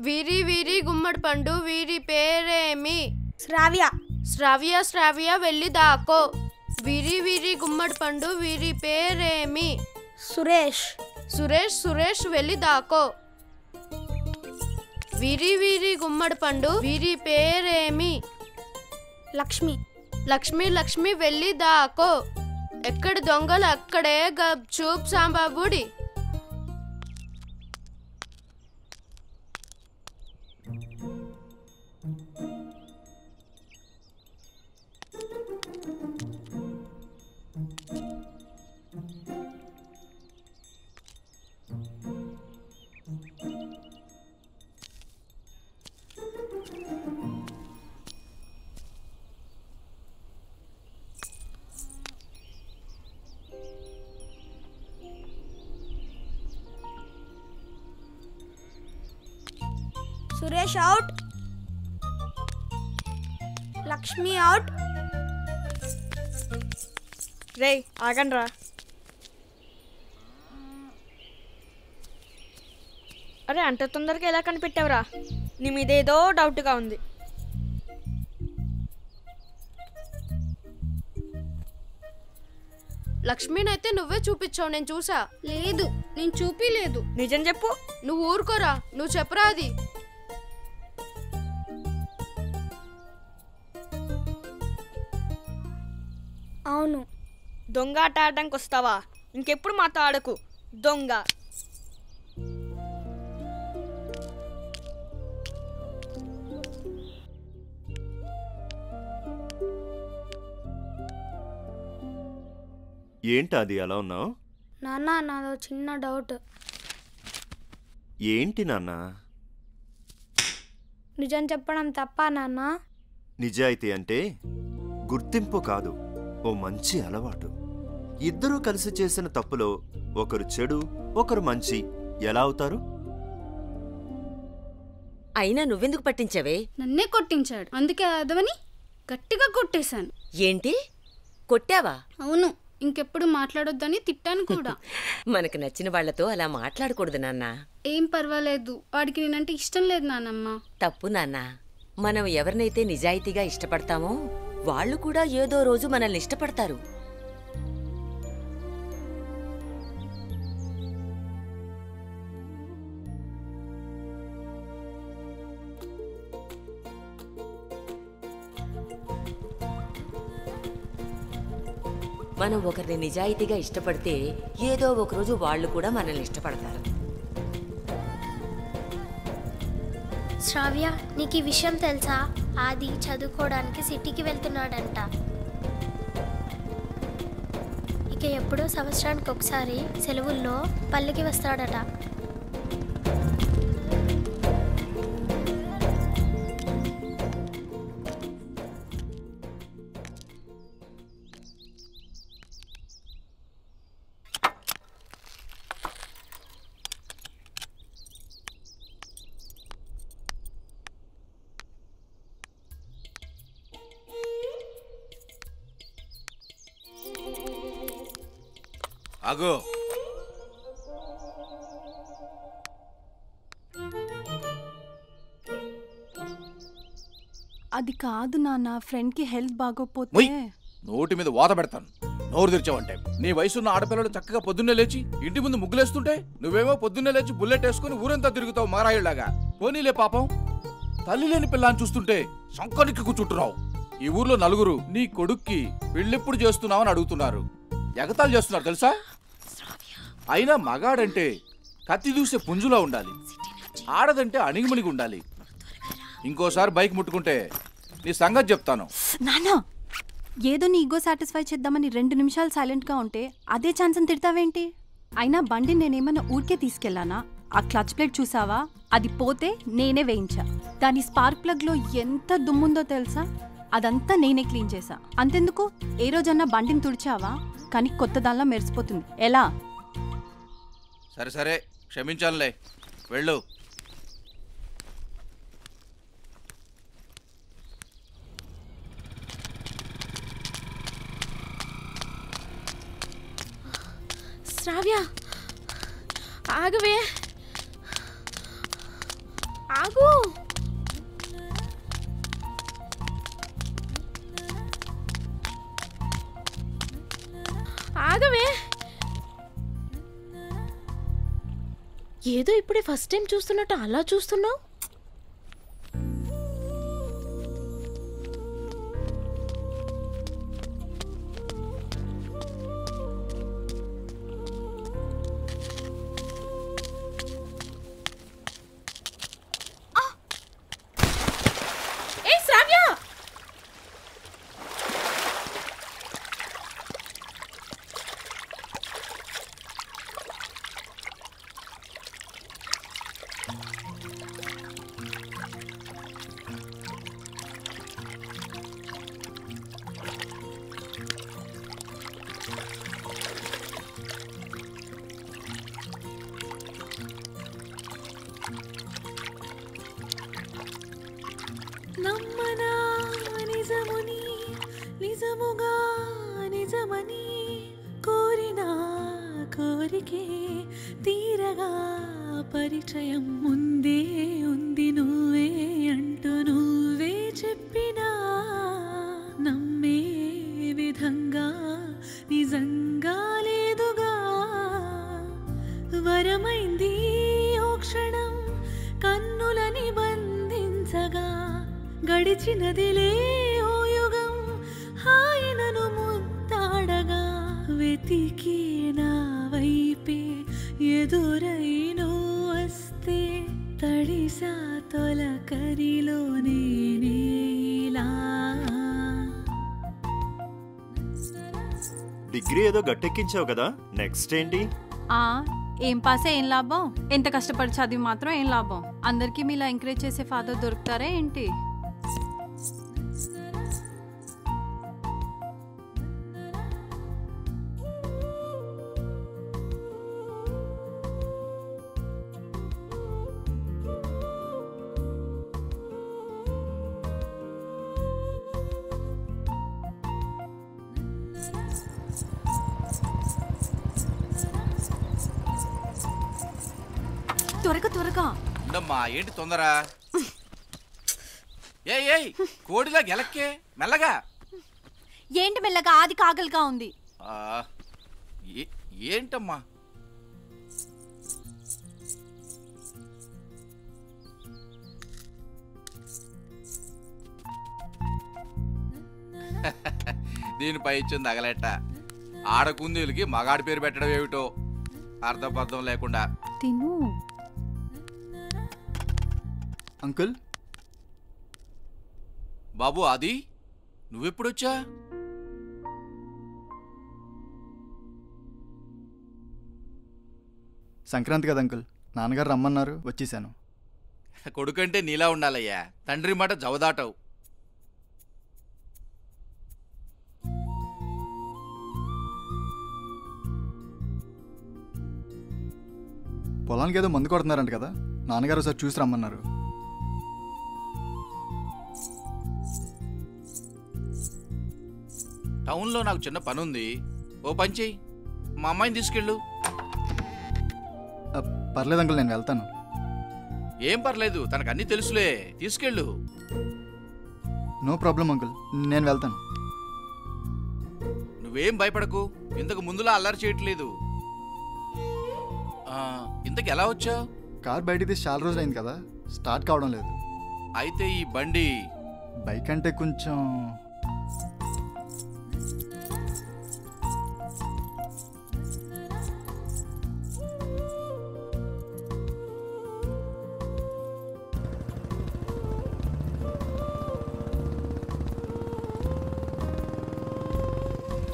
వీరి వీరి గుమ్మడి పండు వీరి పేరేమి? శ్రావ్య. శ్రావ్య శ్రావ్య వెళ్ళి దాకో. వీరి వీరి గుమ్మడి పండు వీరి పేరేమి? సురేష్. సురేష్ సురేష్ వెళ్ళి దాకో. వీరి వీరి గుమ్మడి పండు వీరి పేరేమి? లక్ష్మి. లక్ష్మి లక్ష్మి వెళ్ళి దాకో. ఎక్కడ దొంగలు అక్కడే గప్చూప్ సాంబాబుడి. సురేష్ అవుట్. లక్ష్మి అవుట్. రే ఆగండ్రా. అరే అంత తొందరగా ఎలా కనిపెట్టావురా? నీ మీద ఏదో డౌట్గా ఉంది. లక్ష్మినైతే నువ్వే చూపించావు, నేను చూసా. లేదు, నేను చూపిలేదు. నిజం చెప్పు. నువ్వు ఊరుకోరా, నువ్వు చెప్పరా. అది అవును. దొంగ ఆట ఆడడానికి వస్తావా? ఇంకెప్పుడు మాతో ఆడకు దొంగ. ఏంటి అది అలా ఉన్నావు? నాన్న, నాదో చిన్న డౌట్. ఏంటి నాన్న? నిజం చెప్పడం తప్ప నాన్న? నిజాయితీ అంటే గుర్తింపు కాదు, ఓ మంచి అలవాటు. ఇద్దరూ కలిసి చేసిన తప్పులో ఒకరు చెడు ఒకరు మంచి ఎలా అవుతారు? అయినా నువ్వెందుకు పట్టించావే? నన్నే కొట్టించాడు, అందుకే అదవని గట్టిగా కొట్టేశాను. ఏంటి కొట్టావా? అవును, ఇంకెప్పుడు మాట్లాడొద్దని తిట్టాను కూడా. మనకు నచ్చిన వాళ్లతో అలా మాట్లాడకూడదు నాన్న. ఏం పర్వాలేదు, వాడికి నేనంటే ఇష్టం లేదు నానమ్మ. తప్పు నాన్న. మనం ఎవరినైతే నిజాయితీగా ఇష్టపడతామో వాళ్ళు కూడా ఏదో రోజు మనల్ని ఇష్టపడతారు. మనం ఒకరిని నిజాయితీగా ఇష్టపడితే ఏదో ఒకరోజు వాళ్ళు కూడా మనల్ని ఇష్టపడతారు. శ్రావ్య, నీకు ఈ విషయం తెలుసా? ఆది చదువుకోవడానికి సిటీకి వెళ్తున్నాడంట. ఇక ఎప్పుడో సంవత్సరానికి ఒకసారి సెలవుల్లో పల్లెకి వస్తాడట. ఆగో. అది కాదు నాన్న, ఫ్రెండ్ కి హెల్త్ బాగోపోతే. నోటి మీద వాత పెడతాను నోరు తెరిచావంటే. నీ వయసున్న ఆడపిల్లలు చక్కగా పొద్దున్నే లేచి ఇంటి ముందు ముగ్గులేస్తుంటే నువ్వేమో పొద్దున్నే లేచి బుల్లెట్ వేసుకుని ఊరంతా తిరుగుతావు మారాయిలాగా. పోనీలే పాపం, తల్లి లేని పిల్లని చూస్తుంటే సంకనికి కూర్చుంటున్నావు. ఈ ఊర్లో నలుగురు నీ కొడుక్కి పెళ్ళెప్పుడు చేస్తున్నావని అడుగుతున్నారు. ఎగతాలు చేస్తున్నారు తెలుసా? అయినా మగాడంటే కత్తి దూసే పుంజులా ఉండాలి, ఆడదంటే అణిగిమణిగి ఉండాలి. ఇంకోసారి బైక్ ముట్టుకుంటే నీ సంగతి చెప్తాను. నాన్న, ఏదో నీ ఈగో సాటిస్ఫై చేద్దామని 2 నిమిషాలు సైలెంట్గా ఉంటే అదే ఛాన్స్ అని తిడతావేంటి? అయినా బండి నేనేమన్నా ఊరికే తీసుకెళ్లానా? ఆ క్లచ్ ప్లేట్ చూసావా? అది పోతే నేనే వేయించా. దాని స్పార్క్ ప్లగ్లో ఎంత దుమ్ముందో తెలుసా? అదంతా నేనే క్లీన్ చేశా. అంతెందుకు, ఏ రోజన్నా బండిని తుడిచావా? కానీ కొత్త దానిలా మెరిసిపోతుంది. ఎలా? సరే సరే క్షమించానులే, వెళ్ళు. శ్రావ్య ఆగవే. ఆగు. ఆగవే. ఏదో ఇప్పుడే ఫస్ట్ టైం చూస్తున్నట్టు అలా చూస్తున్నావు. నమ్మనా నిజముని నిజముగా నిజమని కోరినా కోరికే తీరగా పరిచయం ముందే ఉంది నువ్వే అంటూ నువ్వే చెప్పినా నమ్మే విధంగా నిజంగా లేదుగా వరమైంది ఓ క్షణం కన్నులని బంధించగా గడిచినదిలే ఓ యుగం హాయినను ముద్దాడగా వెతికి నా వైపే ఎదురైనో వస్తే తడిసా తొలకరిలో నేనేలా. డిగ్రీ ఏదో గట్టెక్కించావు కదా, నెక్స్ట్ ఏంటి? ఏం పాసే ఏం లాభం, ఎంత కష్టపడి చదివి మాత్రం ఏం లాభం. అందరికీ మీలా ఎంకరేజ్ చేసే ఫాదర్ దొరుకుతారా ఏంటి? త్వరగా త్వరగా ఉండమ్మా, ఏంటి తొందర? ఏయ్ కోడిలా గెలక్కే మెల్లగా. ఏంటి మెల్లగా? ఆది కాగలుగా ఉంది. ఏంటమ్మా? దీనిపై ఇచ్చింది అగలెట్ట. ఆడకుందేలుకి మగాడి పేరు పెట్టడం ఏమిటో అర్థపర్థం లేకుండా. తిను అంకుల్. బాబు ఆది, నువ్వెప్పుడొచ్చా? సంక్రాంతి కదా అంకుల్, నాన్నగారు రమ్మన్నారు, వచ్చేసాను. కొడుకంటే నీలా ఉండాలయ్యా, తండ్రి మాట జవదాటవు. పొలానికి ఏదో మందు కొడుతున్నారంట కదా, నాన్నగారు ఒకసారి చూసి రమ్మన్నారు. టౌన్లో నాకు చిన్న పని ఉంది, ఓ పని చెయ్యి, మా అమ్మాయిని తీసుకెళ్ళు. పర్లేదు అంకుల్, నేను వెళ్తాను. ఏం పర్లేదు, తనకు అన్నీ తెలుసులే, తీసుకెళ్ళు. నో ప్రాబ్లం అంకుల్, నేను వెళ్తాను. నువ్వేం భయపడకు, ఇంతకు ముందులా అల్లరి చేయట్లేదు. ఇంతకు ఎలా వచ్చావు? కార్ బయటికి తీసి చాలా రోజులు అయింది కదా, స్టార్ట్ కావడం లేదు. అయితే ఈ బండి బైక్ అంటే కొంచెం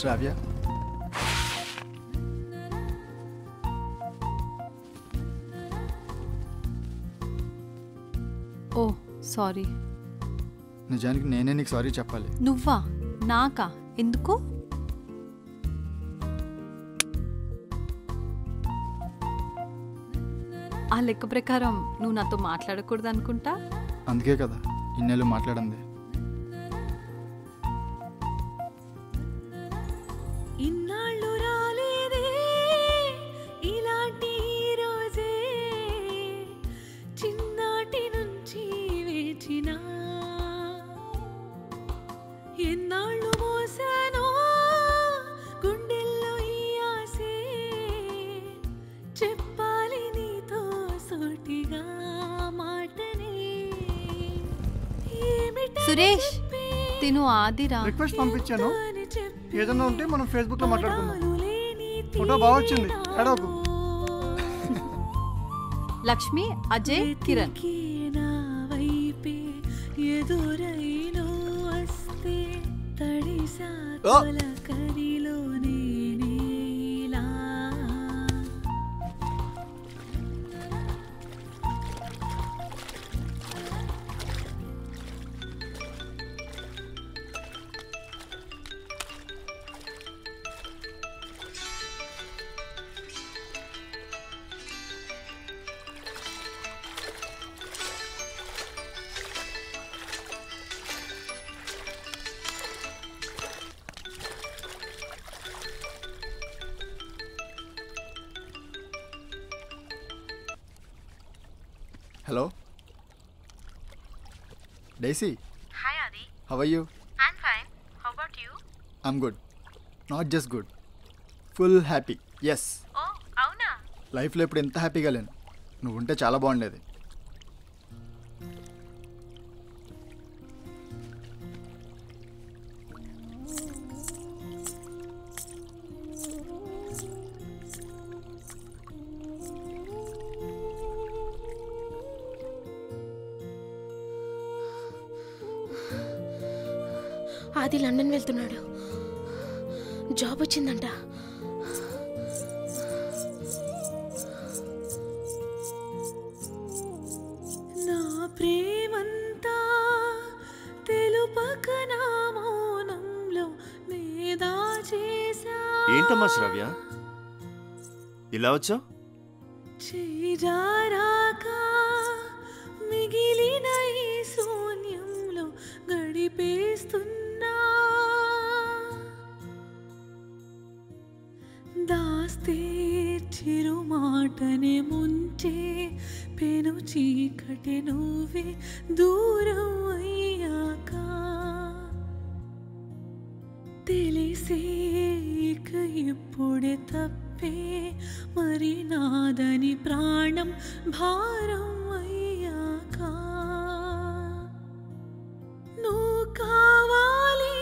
శ్రావ్య. ఓ సారీ. నిజానికి నేనే నీకు సారీ చెప్పాలి. నువ్వా? నాకా? ఎందుకు? ఆ లెక్క ప్రకారం నువ్వు నాతో మాట్లాడకూడదు అనుకుంటా. అందుకే కదా ఇన్నేళ్ళు మాట్లాడింది. ఇన్నాళ్ళు రాలేదే ఇలాంటి రోజే, చిన్నాటి సురేష్ తిను ఆదిరా. రిక్వెస్ట్ పంపించాను, ఏదన్నా ఉంటే మనం ఫేస్బుక్ లో మాట్లాడుకుందాం. ఫోటో బాగా వచ్చింది, ఏడవకు. Lakshmi, Ajay, Kiran. Hello? Daisy? Hi Adi. How are you? I'm fine. How about you? I'm good. Not just good. Full happy. Yes. Oh, అవునా? లైఫ్లో ఇప్పుడు ఎంత హ్యాపీగా లేను. నువ్వు ఉంటే చాలా బాగుండేది. ఆది లండన్ వెళ్తున్నాడు, జాబ్ వచ్చిందంట. నా ప్రేమంతా తెలుపక నా మౌనంలో నేదా చేసా. ఏంటమ్మా శ్రావ్య, ఇలా వచ్చావు? చేజారాక మిగిలిన ఈ శూన్యంలో గడిపేస్తున్నా. దాస్తే చిరుమాటనే ముంచే పెను చీకటి నువ్వే దూరం అయ్యాక తెలిసే ఇక ఇప్పుడే తప్పే మరి నాదని ప్రాణం భారం అయ్యాక నువ్వు కావాలి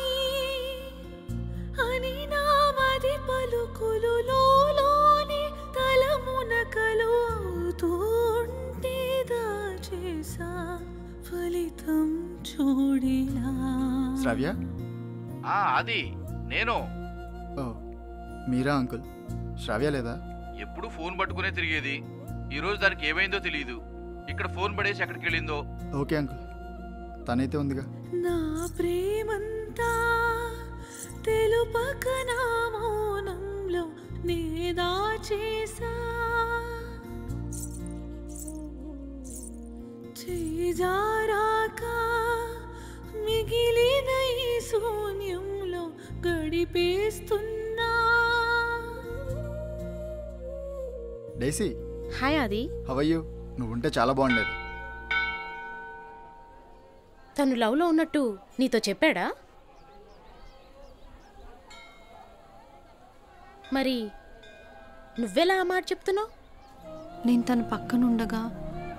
అని నా మది పలుకులు లోనే తలమునకలు అవుతుంటే దాచేసా ఫలితం చూడేలా. శ్రావ్య? అది నేను. ఓ మీరా అంకుల్? శ్రావ్య లేదా? ఎప్పుడు ఫోన్ పట్టుకునే తిరిగేది, ఈ రోజు దానికి ఏమైందో తెలియదు. ఇక్కడ ఫోన్ పడేసి ఎక్కడికి వెళ్ళిందో. ఓకే అంకుల్, తనైతే ఉందిగా. నా ప్రేమంతా తెలుపక నా మౌనంలో నేదా చేసా. చేజారాక మిగిలిన ఈ శూన్యంలో గడిపేస్తున్నా. Daisy. Hi Adi. How are you? నువ్వు ఉంటే చాలా బాగుండేది. తను లవ్లో ఉన్నట్టు నీతో చెప్పాడా? మరి నువ్వెలా ఆ మాట చెప్తున్నావు? నేను తన పక్కనుండగా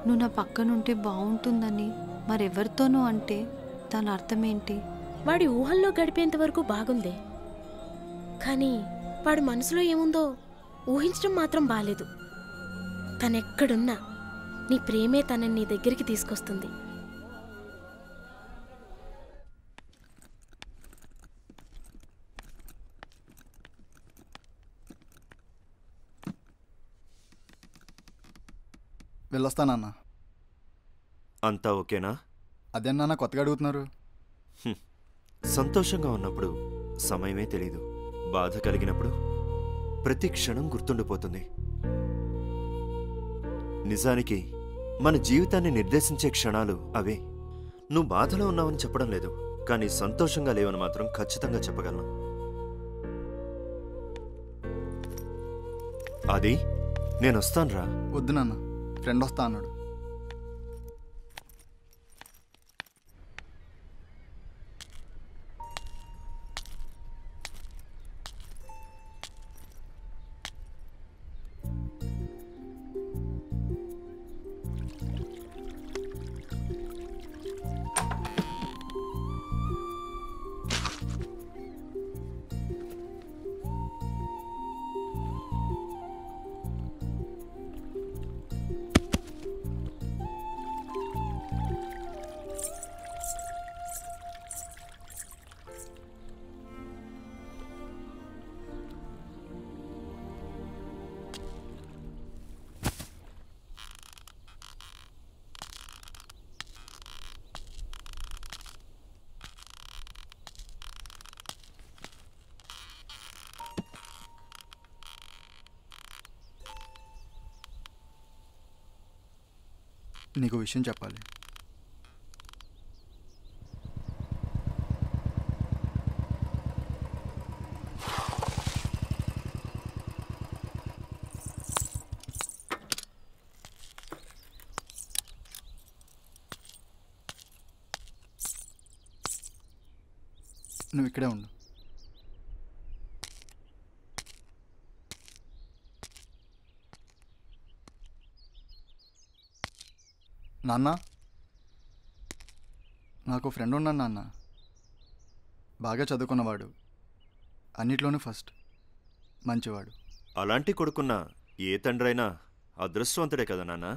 నువ్వు నా పక్కనుంటే బాగుంటుందని మరెవరితోనూ అంటే దాని అర్థమేంటి? వాడి ఊహల్లో గడిపేంత వరకు బాగుందే, కానీ వాడి మనసులో ఏముందో ఊహించడం మాత్రం బాలేదు. తనెక్కడున్నా నీ ప్రేమే తనని నీ దగ్గరికి తీసుకొస్తుంది. వెళ్ళొస్తానన్నా. అంతా ఓకేనా? అదేనా కొత్తగా అడుగుతున్నారు? సంతోషంగా ఉన్నప్పుడు సమయమే తెలీదు, బాధ కలిగినప్పుడు ప్రతి క్షణం గుర్తుండిపోతుంది. నిజానికి మన జీవితాన్ని నిర్దేశించే క్షణాలు అవే. నువ్వు బాధలో ఉన్నావని చెప్పడం లేదు, కానీ సంతోషంగా లేవని మాత్రం ఖచ్చితంగా చెప్పగలను. అది నేను వస్తానురా. వద్దు నాన్న, ఫ్రెండ్ వస్తా అన్నాడు. నీకు విషయం చెప్పాలి. నువ్వు ఇక్కడే ఉండు. నాన్న, నాకు ఫ్రెండ్ ఉన్నాను నాన్న. బాగా చదువుకున్నవాడు, అన్నిట్లోనూ ఫస్ట్, మంచివాడు. అలాంటి కొడుకున్న ఏ తండ్రైనా అదృష్టవంతుడే కదా నాన్న.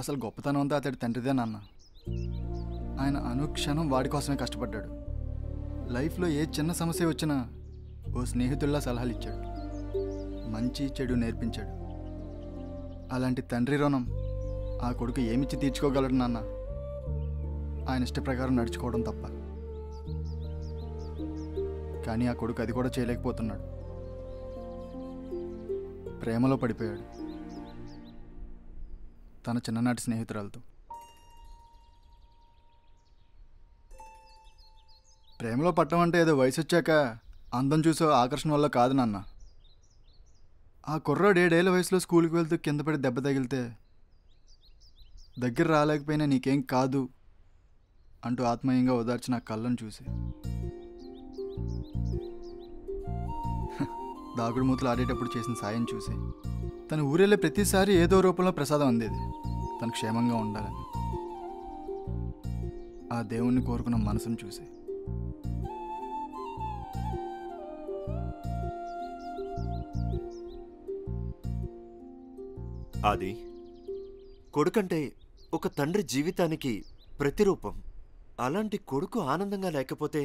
అసలు గొప్పతనం అంతా అతడి తండ్రిదే నాన్న. ఆయన అనుక్షణం వాడి కోసమే కష్టపడ్డాడు. లైఫ్లో ఏ చిన్న సమస్య వచ్చినా ఓ స్నేహితుల్లా సలహాలు ఇచ్చాడు, మంచి చెడు నేర్పించాడు. అలాంటి తండ్రి రుణం ఆ కొడుకు ఏమిచ్చి తీర్చుకోగలడు నాన్న? ఆయన ఇష్ట ప్రకారం నడుచుకోవడం తప్ప. కానీ ఆ కొడుకు అది కూడా చేయలేకపోతున్నాడు. ప్రేమలో పడిపోయాడు తన చిన్ననాటి స్నేహితురాలతో. ప్రేమలో పట్టడం అంటే ఏదో వయసు వచ్చాక అందం చూసో ఆకర్షణ వల్ల కాదు నాన్న. ఆ కుర్రాడు 7 ఏళ్ల వయసులో స్కూల్కి వెళ్తూ కింద పడి దెబ్బ తగిలితే దగ్గర రాలేకపోయినా నీకేం కాదు అంటూ ఆత్మీయంగా ఓదార్చిన ఆ కళ్ళను చూసి, దాగుడు మూతలు ఆడేటప్పుడు చేసిన సాయం చూసి, తన ఊరెళ్ళే ప్రతిసారి ఏదో రూపంలో ప్రసాదం అందేది తను క్షేమంగా ఉండాలని. ఆ దేవుణ్ణి కోరుకున్న మనసును చూసి, అది కొడుకంటే ఒక తండ్రి జీవితానికి ప్రతిరూపం. అలాంటి కొడుకు ఆనందంగా లేకపోతే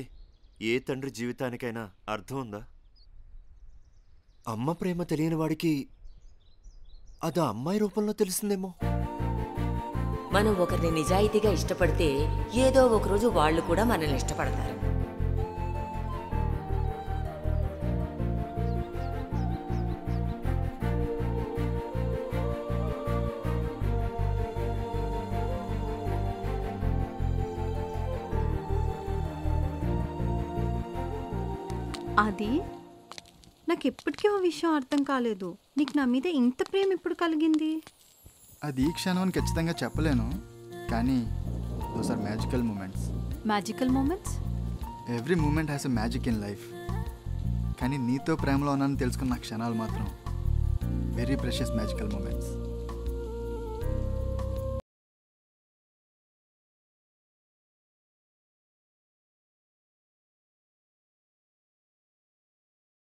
ఏ తండ్రి జీవితానికైనా అర్థం ఉందా? అమ్మ ప్రేమ తెలియని వాడికి అది అమ్మాయి రూపంలో తెలుస్తుందేమో. మనం ఒకరిని నిజాయితీగా ఇష్టపడితే ఏదో ఒకరోజు వాళ్ళు కూడా మనల్ని ఇష్టపడతారు. అది నాకు ఎప్పటికీ ఓ విషయం అర్థం కాలేదు. నీకు నా మీద ఇంత ప్రేమ ఎప్పుడు కలిగింది? అది ఈ క్షణం అని ఖచ్చితంగా చెప్పలేను, కానీ those are magical moments. Magical moments? Every moment has a magic in life. కానీ నీతో ప్రేమలో ఉన్నానని తెలుసుకున్న క్షణాలు మాత్రం వెరీ ప్రెషియస్ మ్యాజికల్ మూమెంట్స్.